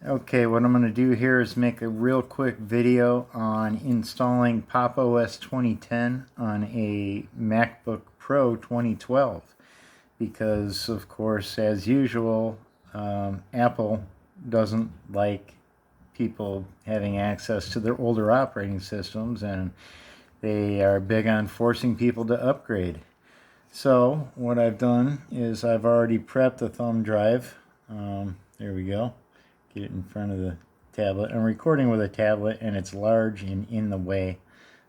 Okay, what I'm going to do here is make a real quick video on installing Pop! OS 2010 on a MacBook Pro 2012 because, of course, as usual, Apple doesn't like people having access to their older operating systems, and they are big on forcing people to upgrade. So what I've done is I've already prepped the thumb drive. There we go. Get it in front of the tablet. I'm recording with a tablet and it's large and in the way,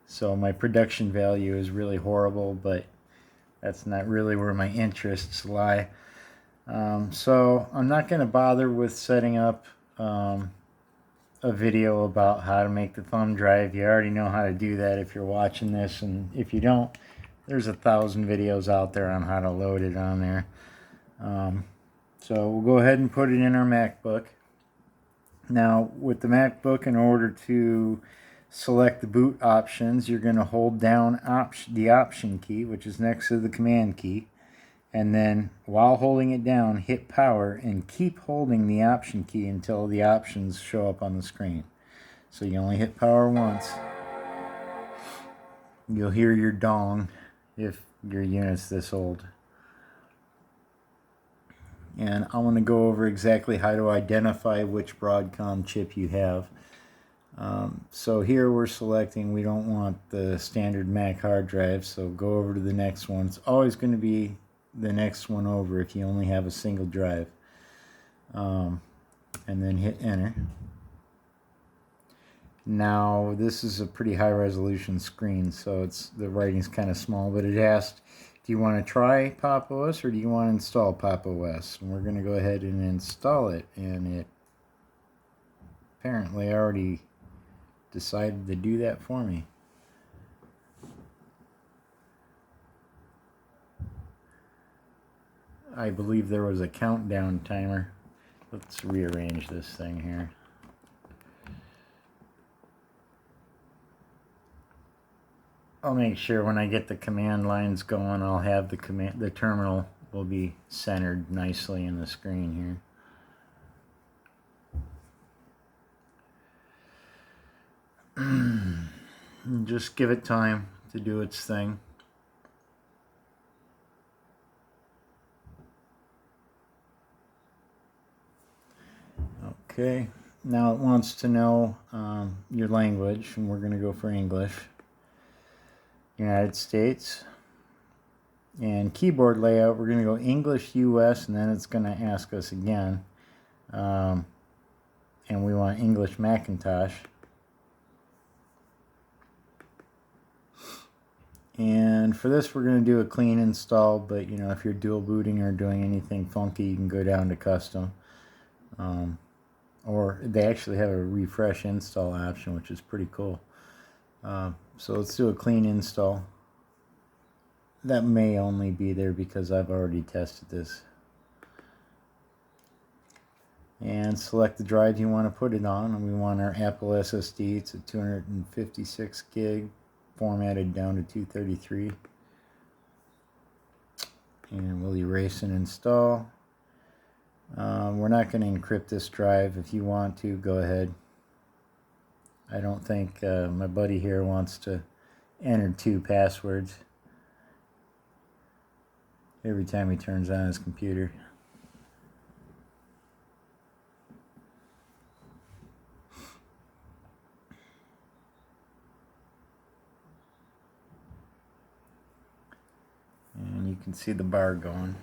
so my production value is really horrible, but that's not really where my interests lie. So I'm not going to bother with setting up a video about how to make the thumb drive. You already know how to do that if you're watching this, and if you don't, there's 1,000 videos out there on how to load it on there. So we'll go ahead and put it in our MacBook. Now, with the MacBook, in order to select the boot options, you're going to hold down the option key, which is next to the command key, and then while holding it down, hit power and keep holding the option key until the options show up on the screen. So you only hit power once. You'll hear your dong if your unit's this old. And I want to go over exactly how to identify which Broadcom chip you have. So here we're selecting, we don't want the standard Mac hard drive, so go over to the next one. It's always going to be the next one over if you only have a single drive. And then hit enter. Now this is a pretty high resolution screen, so the writing's kind of small, but it asked, do you want to try Pop! OS or do you want to install Pop! OS? And we're going to go ahead and install it, and it apparently already decided to do that for me. I believe there was a countdown timer. Let's rearrange this thing here. I'll make sure when I get the command lines going, I'll have the terminal will be centered nicely in the screen here. Just give it time to do its thing. Okay, now it wants to know your language, and we're going to go for English. United States. And keyboard layout, we're going to go English US, and then it's going to ask us again. And we want English Macintosh. And for this, we're going to do a clean install, but you know, if you're dual booting or doing anything funky, you can go down to custom. Or they actually have a refresh install option, which is pretty cool. So let's do a clean install. That may only be there because I've already tested this. And select the drive you want to put it on, and we want our Apple SSD. It's a 256 gig, formatted down to 233. And we'll erase and install. We're not going to encrypt this drive. If you want to, go ahead. I don't think my buddy here wants to enter 2 passwords every time he turns on his computer. And you can see the bar going.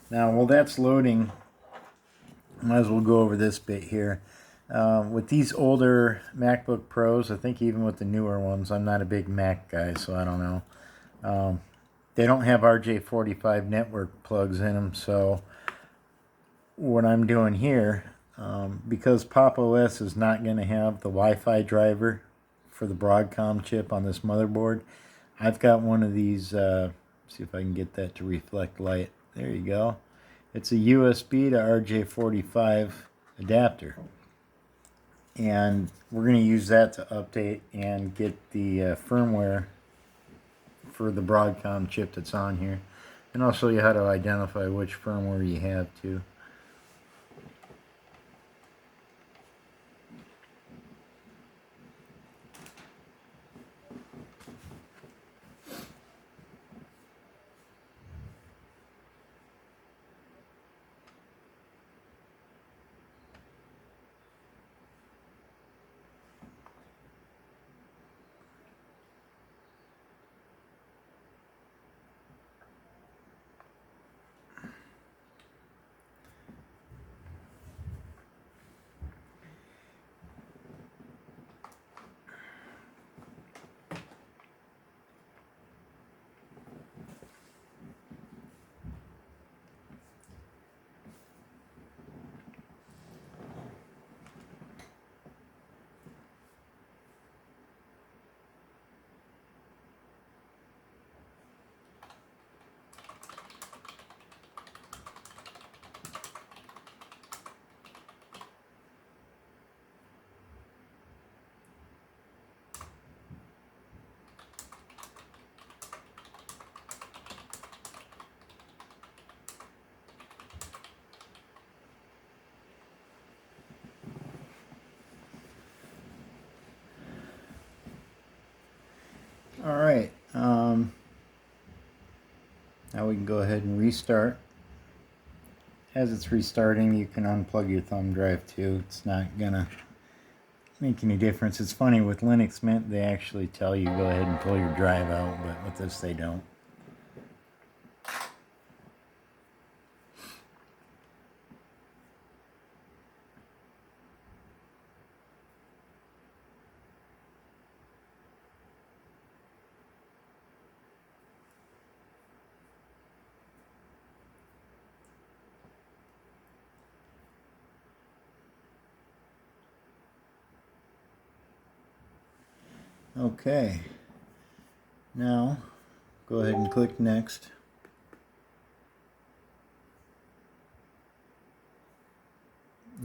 Now, while that's loading, might as well go over this bit here. With these older MacBook Pros, I think even with the newer ones, I'm not a big Mac guy, so I don't know. They don't have RJ45 network plugs in them, so what I'm doing here, because Pop! OS is not going to have the Wi-Fi driver for the Broadcom chip on this motherboard, I've got one of these, see if I can get that to reflect light. There you go. It's a USB to RJ45 adapter. And we're going to use that to update and get the firmware for the Broadcom chip that's on here. And I'll show you how to identify which firmware you have too. Alright, now we can go ahead and restart. As it's restarting, you can unplug your thumb drive too. It's not gonna make any difference. It's funny, with Linux Mint they actually tell you go ahead and pull your drive out, but with this they don't. Okay, now go ahead and click next.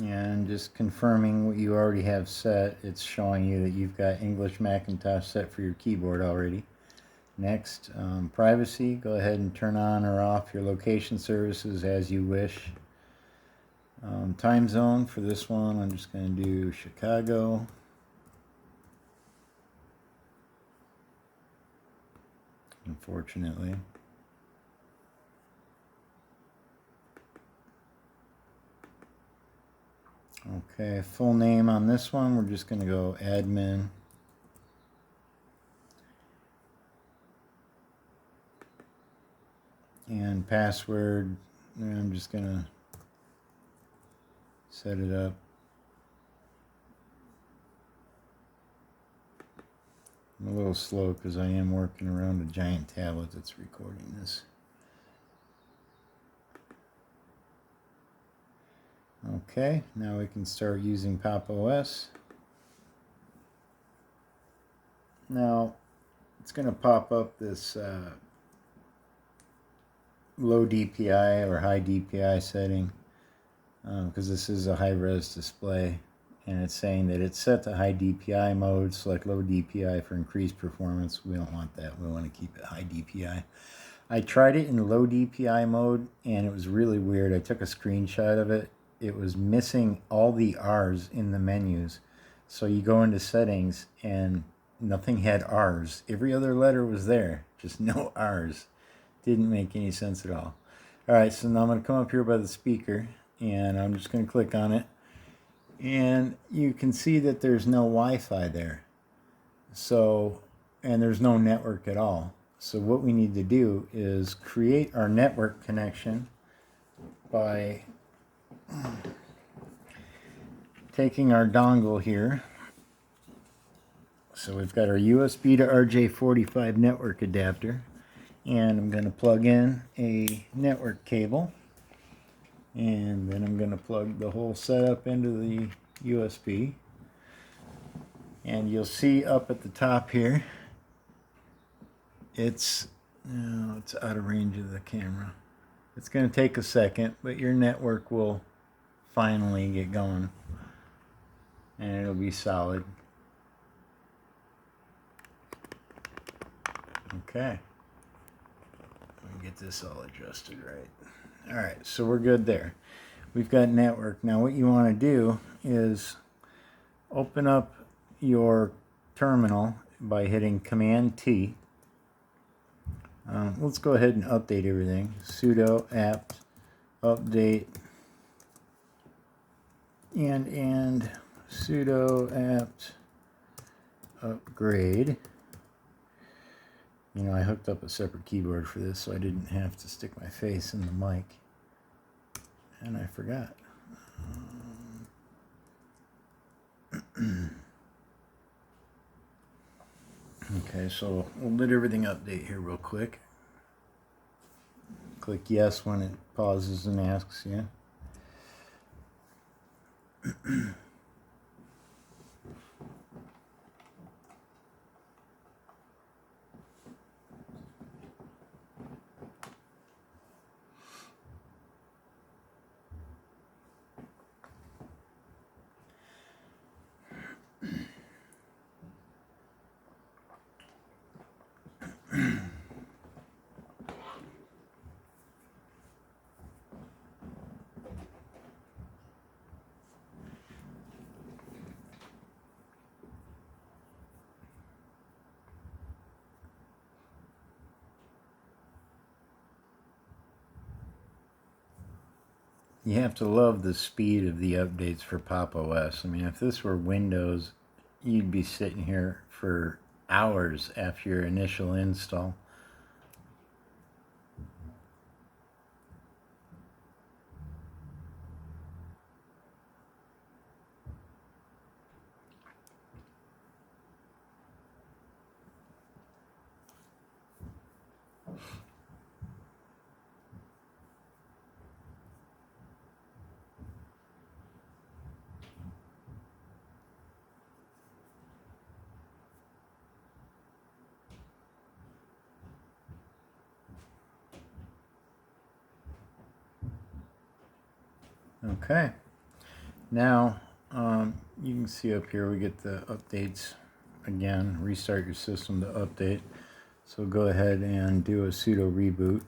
And just confirming what you already have set, it's showing you that you've got English Macintosh set for your keyboard already. Next, privacy, go ahead and turn on or off your location services as you wish. Time zone for this one, I'm just going to do Chicago. Unfortunately. Okay, full name on this one, we're just going to go admin. And password, I'm just going to set it up. I'm a little slow because I am working around a giant tablet that's recording this. Okay, now we can start using Pop! OS. Now, it's going to pop up this low DPI or high DPI setting because this is a high-res display, and it's saying that it's set to high DPI mode. Select low DPI for increased performance. We don't want that. We want to keep it high DPI. I tried it in low DPI mode, and it was really weird. I took a screenshot of it. It was missing all the R's in the menus. So you go into settings, and nothing had R's. Every other letter was there, just no R's. Didn't make any sense at all. Alright, so now I'm going to come up here by the speaker, and I'm just going to click on it. And you can see that there's no Wi-Fi there. So, and there's no network at all. So what we need to do is create our network connection by taking our dongle here. So we've got our USB to RJ45 network adapter, and I'm going to plug in a network cable, and then I'm going to plug the whole setup into the USB. And you'll see up at the top here, it's out of range of the camera. It's going to take a second, but your network will finally get going. and it'll be solid. Okay. Let me get this all adjusted right. Alright, so we're good there. We've got network. Now what you want to do is open up your terminal by hitting Command T. Let's go ahead and update everything. Sudo apt update and sudo apt upgrade. You know, I hooked up a separate keyboard for this so I didn't have to stick my face in the mic. And I forgot. Okay, so we'll let everything update here real quick. Click yes when it pauses and asks you. You have to love the speed of the updates for Pop! OS. I mean, if this were Windows, you'd be sitting here for hours after your initial install. Okay, now you can see up here we get the updates again. Restart your system to update. So go ahead and do a sudo reboot.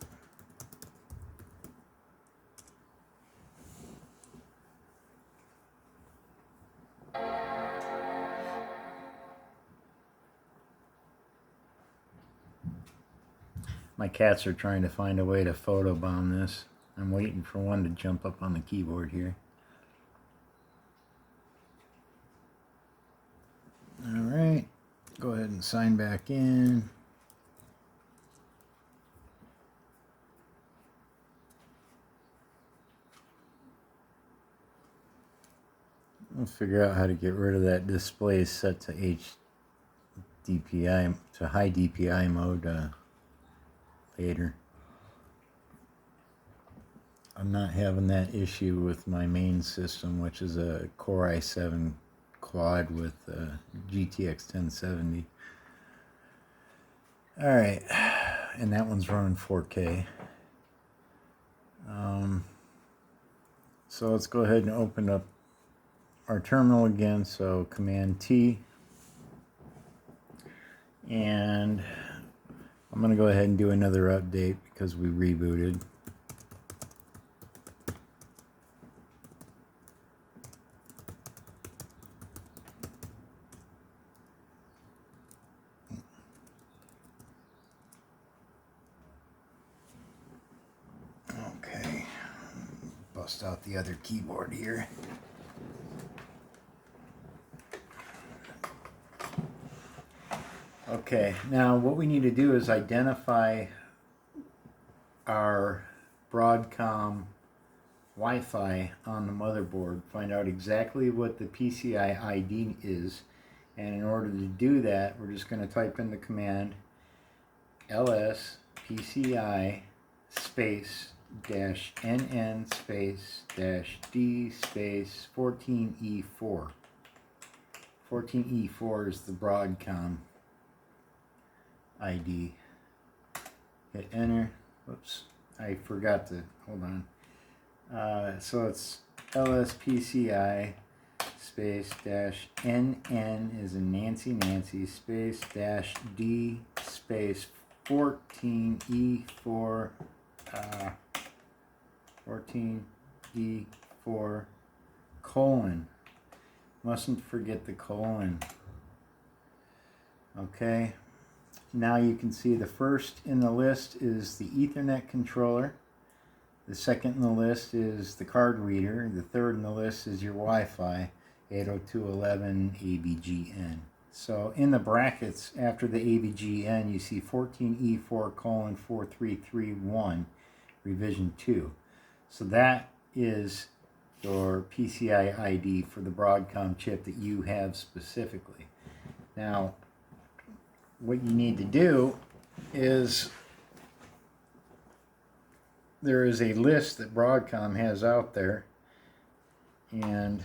My cats are trying to find a way to photobomb this. I'm waiting for one to jump up on the keyboard here. Alright, go ahead and sign back in. We'll figure out how to get rid of that display set to HDPI, to high DPI mode later. I'm not having that issue with my main system, which is a Core i7 quad with GTX 1070. Alright, and that one's running 4K. So let's go ahead and open up our terminal again. So Command T. And I'm going to go ahead and do another update because we rebooted. Okay, bust out the other keyboard here. Okay, now what we need to do is identify our Broadcom Wi-Fi on the motherboard, find out exactly what the PCI ID is, and in order to do that, we're just going to type in the command ls PCI space -nn space -d space 14E4. 14E4 is the Broadcom ID. Hit enter. Whoops, I forgot to, hold on. So it's LSPCI space dash NN is in Nancy space dash D space 14E4 14E4 colon. Mustn't forget the colon. Okay, now you can see the first in the list is the Ethernet controller. The second in the list is the card reader. The third in the list is your Wi-Fi 802.11 ABGN. So in the brackets after the ABGN you see 14E4 colon 4331 revision 2. So that is your PCI ID for the Broadcom chip that you have specifically. Now, what you need to do is there is a list that Broadcom has out there, and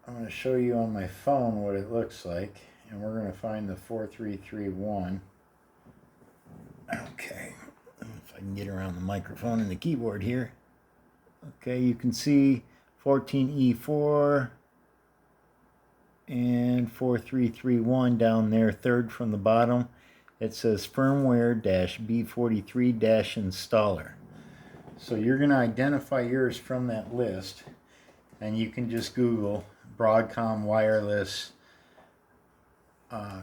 I'm going to show you on my phone what it looks like, and we're going to find the 4331. Okay, if I can get around the microphone and the keyboard here. Okay, you can see 14E4 and 4331 down there, third from the bottom. It says firmware-b43-installer. So you're going to identify yours from that list, and you can just Google Broadcom wireless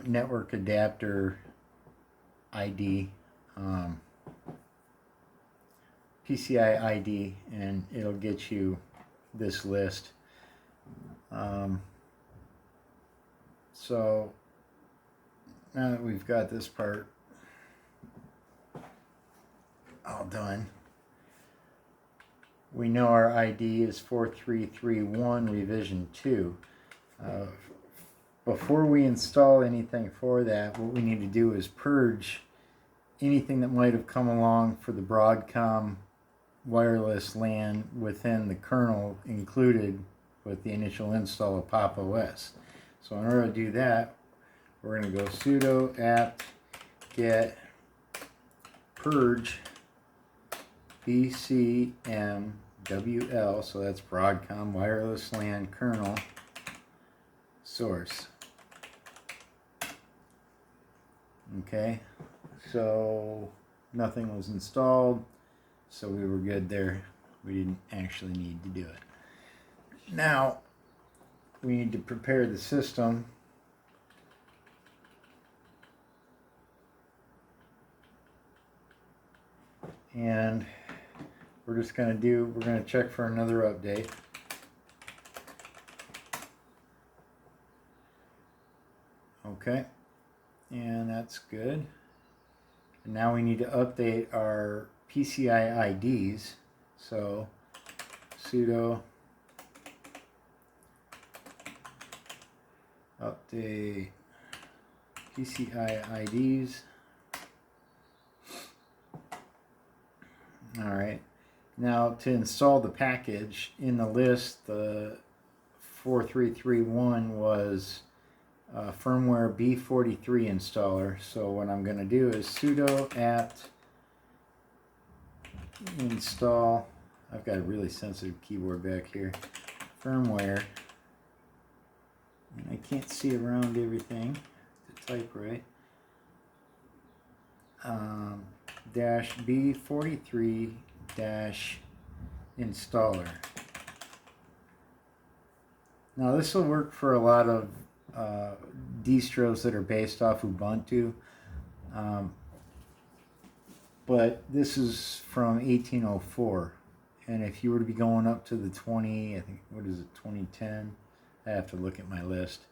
network adapter ID, PCI ID, and it'll get you this list. So now that we've got this part all done, we know our ID is 4331 revision 2. Before we install anything for that, what we need to do is purge anything that might have come along for the Broadcom wireless LAN within the kernel included with the initial install of Pop! OS. So in order to do that, we're going to go sudo apt get purge bcmwl, so that's Broadcom wireless LAN kernel source. Okay, so nothing was installed, so we were good there. We didn't actually need to do it. Now we need to prepare the system. And we're just going to check for another update. Okay, and that's good. And now we need to update our PCI IDs. So sudo update PCI IDs. All right. Now to install the package in the list, the 4331 was firmware B43 installer. So what I'm going to do is sudo apt install. I've got a really sensitive keyboard back here. Firmware. And I can't see around everything to type right. Dash B43 dash installer. Now this will work for a lot of distros that are based off Ubuntu, but this is from 1804, and if you were to be going up to the 20, I think, what is it, 2010? I have to look at my list.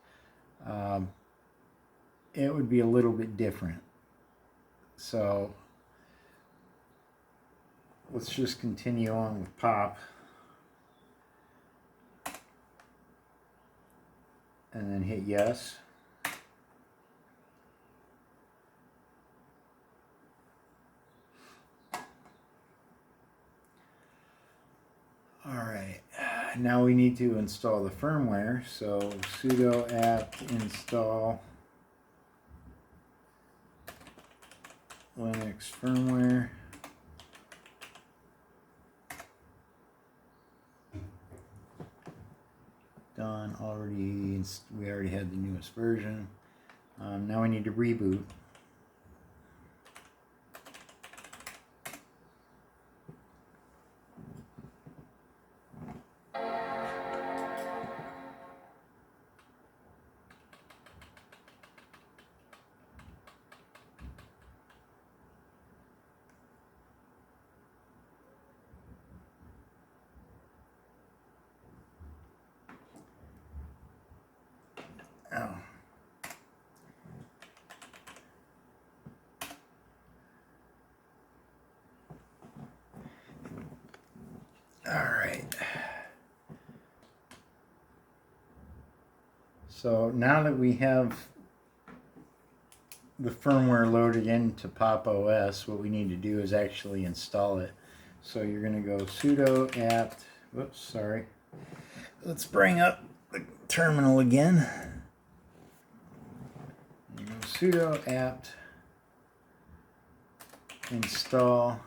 It would be a little bit different. So let's just continue on with POP. And then hit yes. Alright, now we need to install the firmware. So sudo apt install Linux firmware. done already. We already had the newest version. Now we need to reboot. Oh. All right. So now that we have the firmware loaded into Pop! OS, what we need to do is actually install it. So you're going to go sudo apt, whoops, sorry. Let's bring up the terminal again. You go sudo apt install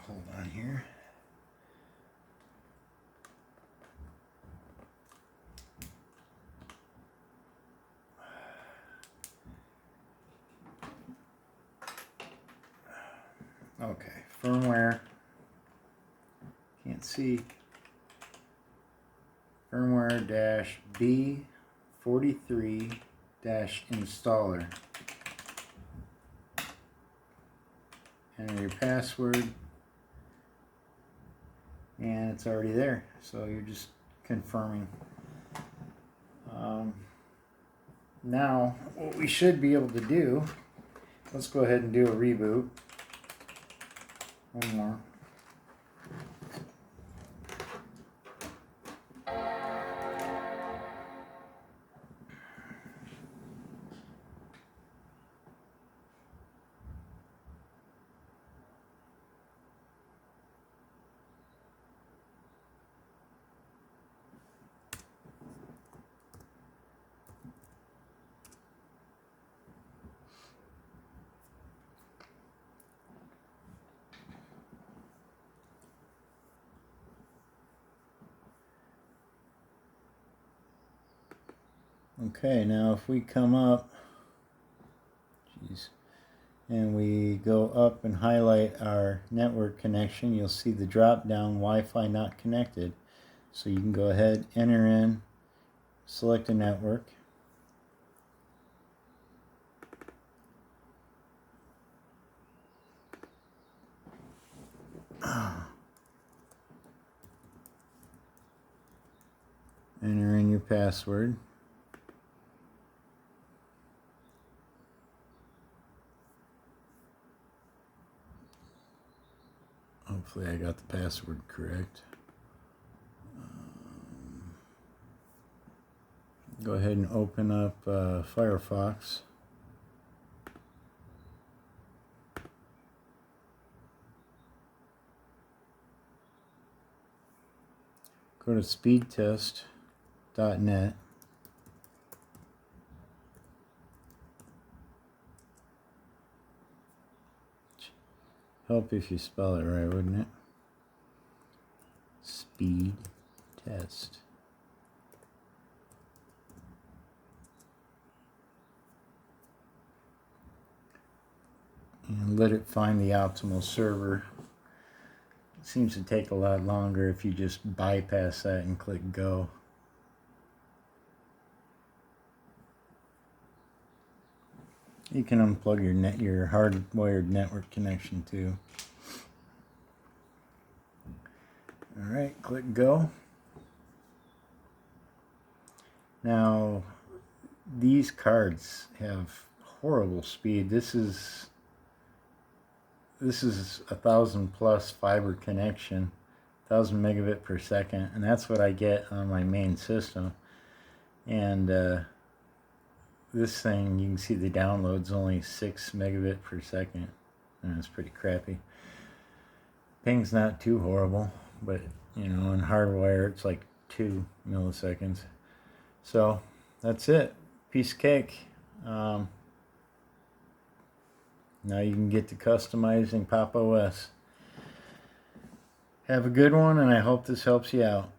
hold on here. Okay, firmware, can't see, firmware -B43 installer. Enter your password, and it's already there, so you're just confirming. Now what we should be able to do, let's go ahead and do a reboot. One more. Okay, now if we come up, and we go up and highlight our network connection, you'll see the drop down Wi-Fi not connected. So you can go ahead, enter in, select a network. Enter in your password. Hopefully I got the password correct. Go ahead and open up Firefox. Go to speedtest.net. Help if you spell it right, wouldn't it? Speed test. And let it find the optimal server. It seems to take a lot longer if you just bypass that and click go. You can unplug your hardwired network connection too. Alright, click go. Now, these cards have horrible speed. This is 1,000+ fiber connection, 1,000 megabit per second, and that's what I get on my main system. And this thing, you can see the download's only 6 megabit per second, and it's pretty crappy. Ping's not too horrible, but you know, in hardwire it's like 2 milliseconds. So that's it. Piece of cake. Now you can get to customizing Pop! OS. Have a good one, and I hope this helps you out.